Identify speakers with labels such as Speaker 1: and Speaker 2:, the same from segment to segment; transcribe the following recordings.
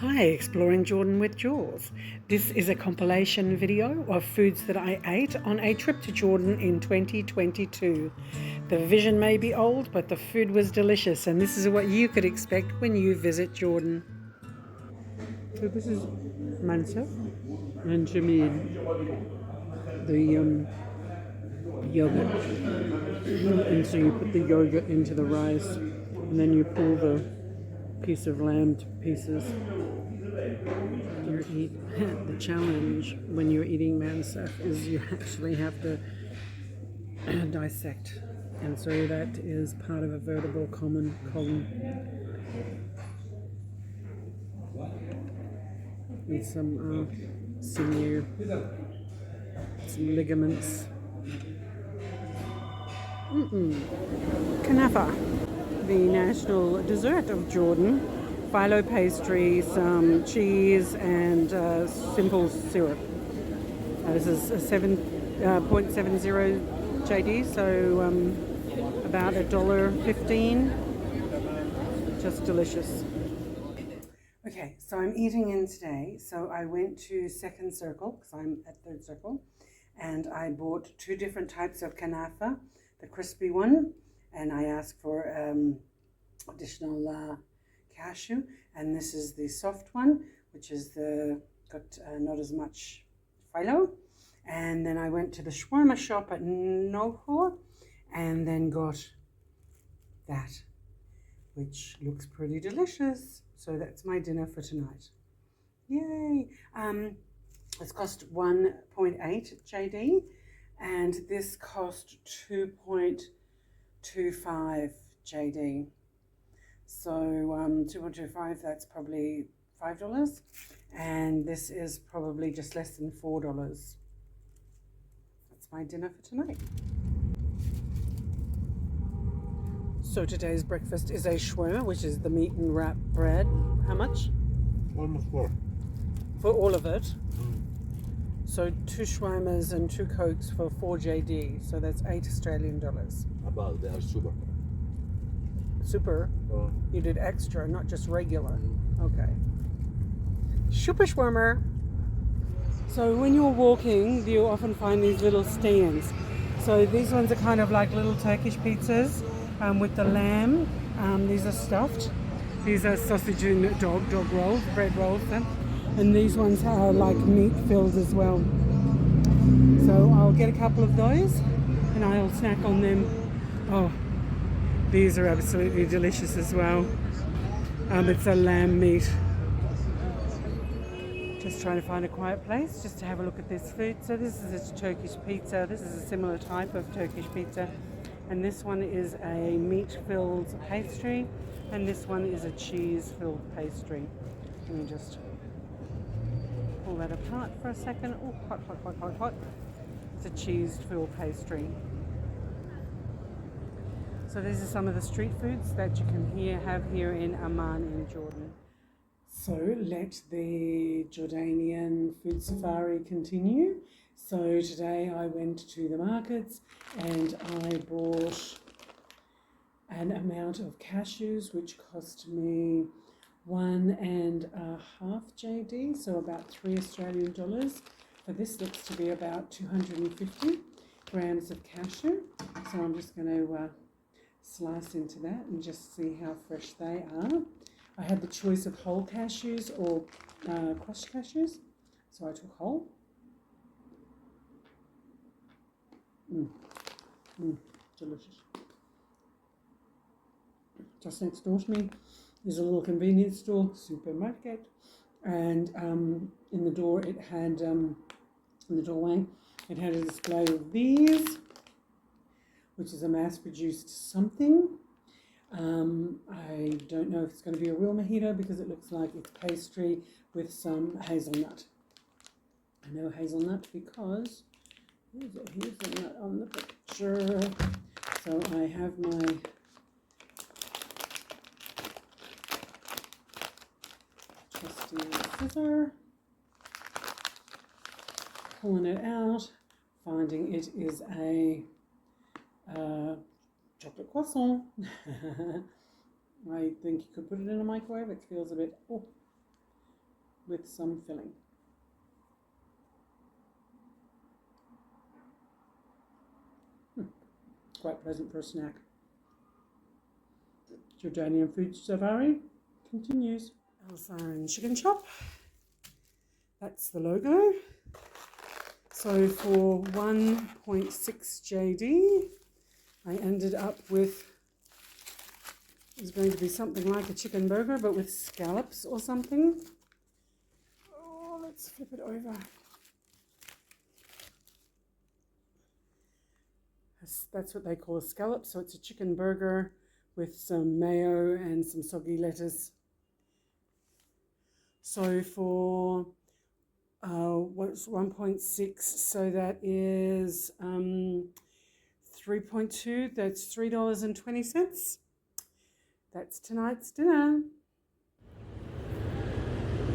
Speaker 1: Hi, Exploring Jordan with Jules. This is a compilation video of foods that I ate on a trip to Jordan in 2022. The vision may be old, but the food was delicious, and this is what you could expect when you visit Jordan. So this is mansaf and jameen, the yogurt. And so you put the yogurt into the rice, and then you pull the piece of lamb to pieces. The challenge when you're eating mansaf is you actually have to dissect, and so that is part of a vertebral column. With some sinew, some ligaments. Knafeh, the national dessert of Jordan. Phyllo pastry, some cheese, and simple syrup. This is a 7.70 JD, so about $1.15. Just delicious. Okay, so I'm eating in today. So I went to Second Circle, because I'm at Third Circle, and I bought two different types of knafeh, the crispy one, and I asked for additional cashew, and this is the soft one, which is got not as much phyllo. And then I went to the shawarma shop at knafeh, and then got that, which looks pretty delicious. So that's my dinner for tonight. Yay! It's cost 1.8 JD, and this cost 2.25 JD. So 2.25, that's probably $5, and this is probably just less than $4. That's my dinner for tonight. So today's breakfast is a shawarma, which is the meat and wrap bread. How much?
Speaker 2: Almost four.
Speaker 1: For all of it? So 2 shawarmas and 2 cokes for 4 JD. So that's $8 Australian.
Speaker 2: About they are super.
Speaker 1: Super? You did extra, not just regular. Okay. Super shawarma. So when you're walking, you often find these little stands. So these ones are kind of like little Turkish pizzas with the lamb. These are stuffed. These are sausage and dog rolls, bread rolls. And these ones are like meat filled as well. So I'll get a couple of those and I'll snack on them. Oh, these are absolutely delicious as well. It's a lamb meat. Just trying to find a quiet place just to have a look at this food. So this is a Turkish pizza. This is a similar type of Turkish pizza. And this one is a meat-filled pastry. And this one is a cheese-filled pastry. Let me just pull that apart for a second. Oh, hot, hot, hot, hot, hot. It's a cheese-filled pastry. So these are some of the street foods that you can have here in Amman in Jordan. So let the Jordanian food safari continue. So today I went to the markets and I bought an amount of cashews, which cost me 1.5 JD, so about $3 Australian. For this looks to be about 250 grams of cashew. So I'm just going to slice into that and just see how fresh they are. I had the choice of whole cashews or crushed cashews, so I took whole. Delicious. Just next door to me is a little convenience store, supermarket, and in the door it had, in the doorway, it had a display of these, which is a mass-produced something. I don't know if it's going to be a real mojito because it looks like it's pastry with some hazelnut. I know hazelnut because there's a hazelnut on the picture. So I have my trusty scissor, pulling it out, finding it is a chocolate croissant. I think you could put it in a microwave. It feels a bit, with some filling. Quite pleasant for a snack. Jordanian food safari continues. Alsaran chicken chop. That's the logo. So for 1.6 JD, I ended up with, it's going to be something like a chicken burger, but with scallops or something. Oh, let's flip it over. That's what they call a scallop. So it's a chicken burger with some mayo and some soggy lettuce. So for what's 1.6, so that is 3.2, that's $3.20. That's tonight's dinner.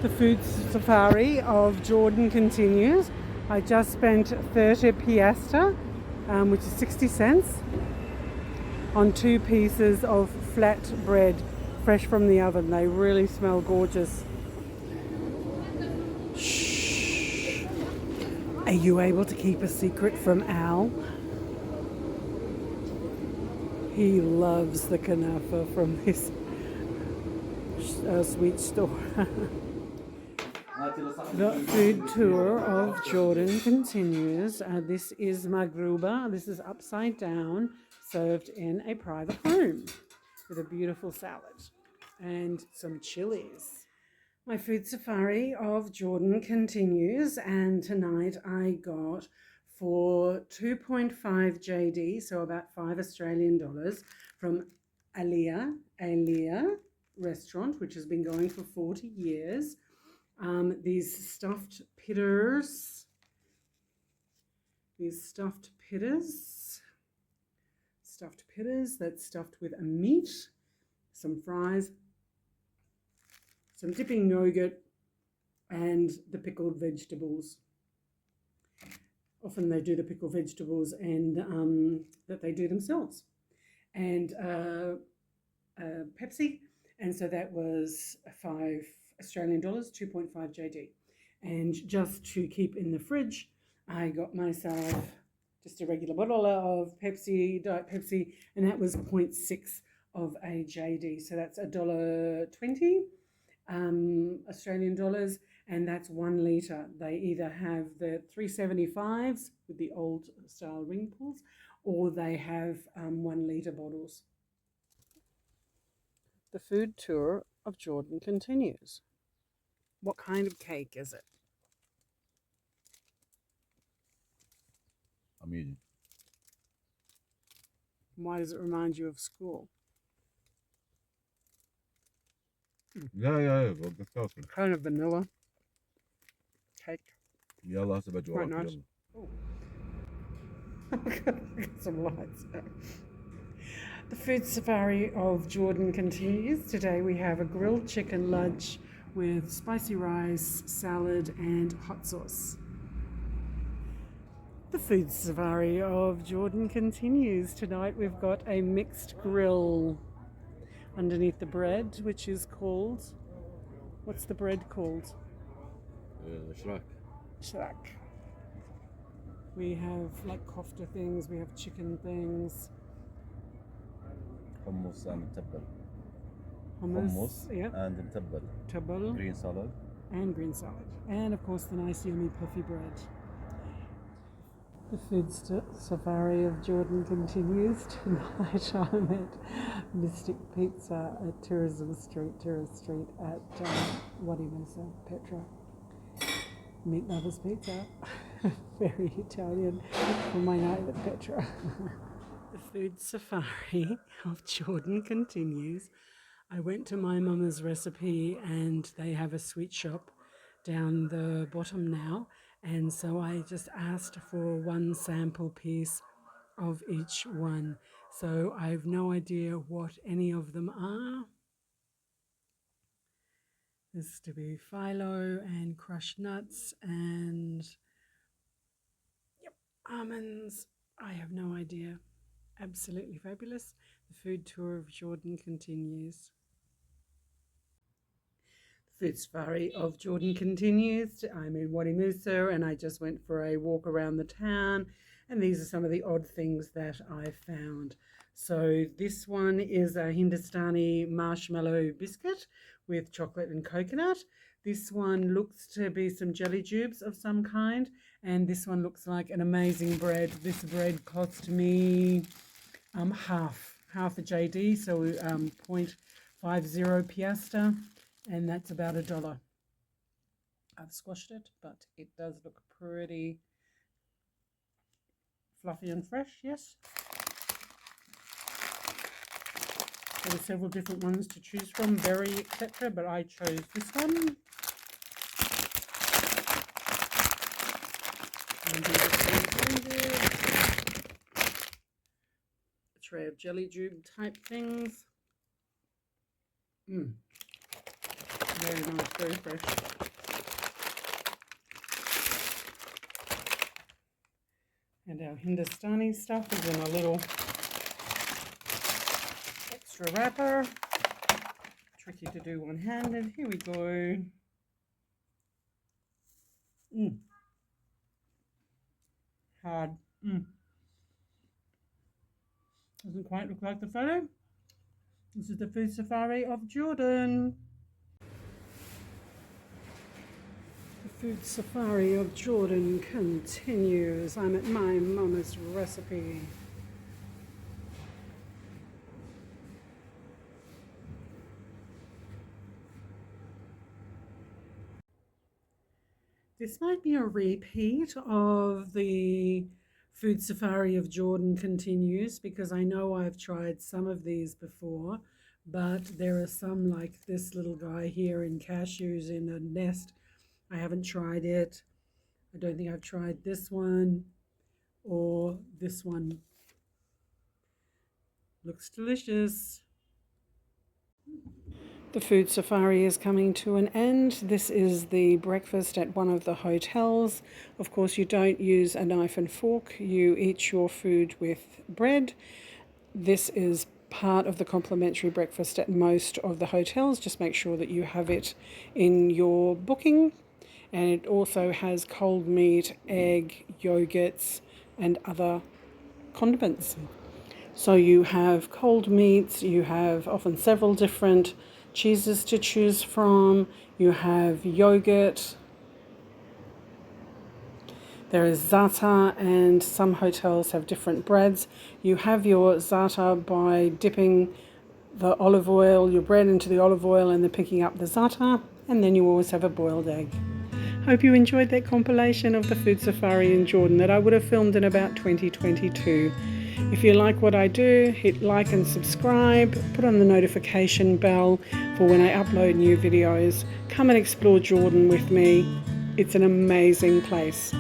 Speaker 1: The food safari of Jordan continues. I just spent 30 piastra, which is 60 cents, on 2 pieces of flat bread, fresh from the oven. They really smell gorgeous. Shh. Are you able to keep a secret from Al? He loves the knafeh from this sweet store. The food tour of Jordan continues. This is magruba. This is upside down, served in a private home with a beautiful salad and some chilies. My food safari of Jordan continues, and tonight I got for 2.5 JD, so about $5 Australian, from Aliyah restaurant, which has been going for 40 years. These stuffed pitters, that's stuffed with a meat, some fries, some dipping yogurt, and the pickled vegetables. Often they do the pickled vegetables and that they do themselves. And Pepsi, and so that was $5 Australian, 2.5 JD. And just to keep in the fridge, I got myself just a regular bottle of Pepsi, Diet Pepsi, and that was 0.6 of a JD. So that's $1.20 Australian dollars, and that's 1 litre. They either have the 375s with the old style ring pulls, or they have 1 litre bottles. The food tour of Jordan continues. What kind of cake is it?
Speaker 2: I'm eating.
Speaker 1: Why does it remind you of school?
Speaker 2: Yeah. Good talking.
Speaker 1: Kind of vanilla cake.
Speaker 2: يلا هسه بجي
Speaker 1: Quite
Speaker 2: وراك
Speaker 1: nice.
Speaker 2: يلا.
Speaker 1: Oh. Got some lights. The food safari of Jordan continues. Today we have a grilled chicken lunch with spicy rice, salad, and hot sauce. The food safari of Jordan continues. Tonight we've got a mixed grill underneath the bread, which is called, what's the bread called?
Speaker 2: شراك.
Speaker 1: Shlak. We have like kofta things, we have chicken things.
Speaker 2: حمص and متبل.
Speaker 1: Hummus, yeah.
Speaker 2: and متبل.
Speaker 1: Tabal.
Speaker 2: Green salad.
Speaker 1: And green salad. And of course the nice yummy puffy bread. The food safari of Jordan continues. Tonight I'm at Mystic Pizza at Tourism Street at Wadi Mesa, Petra. Meat Lovers Pizza. Very Italian for my night at Petra. The food safari of Jordan continues. I went to my mama's recipe and they have a sweet shop down the bottom now, and so I just asked for 1 sample piece of each one. So I have no idea what any of them are. This is to be phyllo and crushed nuts and almonds. I have no idea. Absolutely fabulous. The food tour of Jordan continues. Food Safari of Jordan continues. I'm in Wadi Musa and I just went for a walk around the town, and these are some of the odd things that I found. So this one is a Hindustani marshmallow biscuit with chocolate and coconut. This one looks to be some jelly tubes of some kind, and this one looks like an amazing bread. This bread cost me half a JD, so 0.50 piastre, and that's about $1. I've squashed it, but it does look pretty fluffy and fresh, yes. There were several different ones to choose from, berry, etc., but I chose this one. A tray of jelly tube type things. Very nice, very fresh. And our Hindustani stuff is in a little extra wrapper. Tricky to do one-handed. Here we go. Hard. Doesn't quite look like the photo. This is the Food Safari of Jordan. The Food Safari of Jordan continues. I'm at my mama's recipe. This might be a repeat of the Food Safari of Jordan continues, because I know I've tried some of these before, but there are some like this little guy here in cashews in a nest. I haven't tried it. I don't think I've tried this one or this one. Looks delicious. The Food Safari is coming to an end. This is the breakfast at one of the hotels. Of course, you don't use a knife and fork. You eat your food with bread. This is part of the complimentary breakfast at most of the hotels. Just make sure that you have it in your booking. And it also has cold meat, egg, yogurts, and other condiments. So you have cold meats, you have often several different cheeses to choose from, you have yogurt, there is za'atar, and some hotels have different breads. You have your za'atar by dipping the olive oil, your bread into the olive oil, and then picking up the za'atar, and then you always have a boiled egg. Hope you enjoyed that compilation of the Food Safari in Jordan that I would have filmed in about 2022. If you like what I do, hit like and subscribe, put on the notification bell for when I upload new videos. Come and explore Jordan with me. It's an amazing place.